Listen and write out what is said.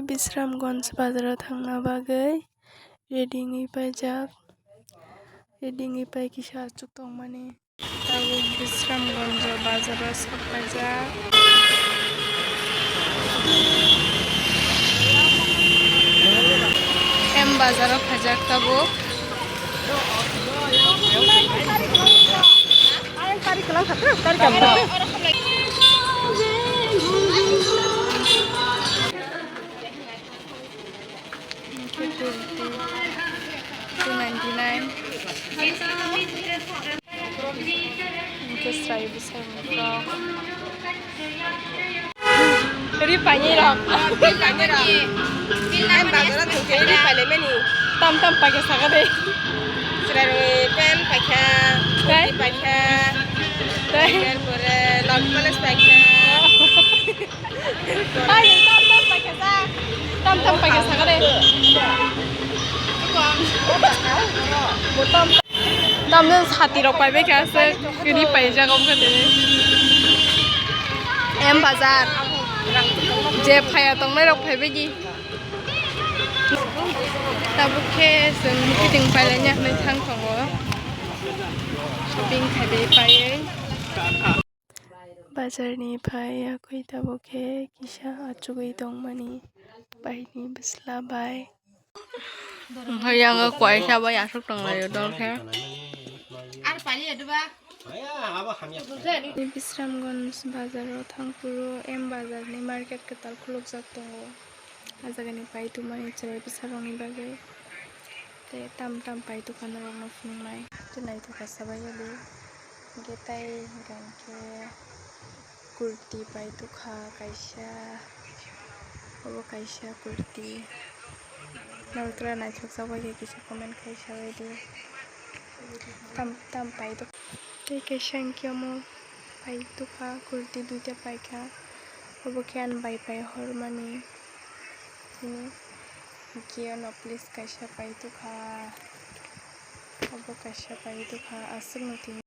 বিশ্রামগঞ্জ বাজাराव थांना बागै रेडिङै पाइजाक रेडिङै पाइ किसा आचुक दं माने दाबो বিশ্রামগঞ্জ बाजाराव सफायजाक एम बाजाराव फाइजाक दाबो $2.99 just try besar muka jadi banyak lah Em bazaran thungke ri pale meni tam pakai saga deh sirare pen pakha kurti pakha taরপরে লট college pakha ay tam pakai saga deh tamnya hati rok pai be kase kiri pai jaga om kate em bazar je phaya tong nai rok phai be gi tabuke जों गिदिं पाइलाय नै थां थंगो shopping खाइबे पायै बाजारनिफ्राय आखै ताबुके किसा आचुगै दं मानि बायनि बिस्लाबाय ओमफ्राय आङो कयसा बाय आसुक दंलायो दंखे আর পালি এদবা বিশ্রামগঞ্জ बाजाराव थांफुरु एम बाजारनि मार्केट केटाल खुलुक जाक दङ आजागानि पाइ तुमानि चेरे बिसारनि बागै ते tam पाइ दुकान रं नफुंनाय तुनाय तुका साबाय गबे गेताय गानके कुर्ती पाइ तुखा काइसा ओबो काइसा कुर्ती नौत्रा नाइथुक साबाय किसा कमेन्ट काइसा बायदि tam पाइ तो ते काइसा इंकियामो पाइ तुखा कुर्ती दुइटा पाइखा ओबो केन बाय पाइ हर मानि ini kian please kaisa pai tu kha obo kaisa pai tu kha asung nuti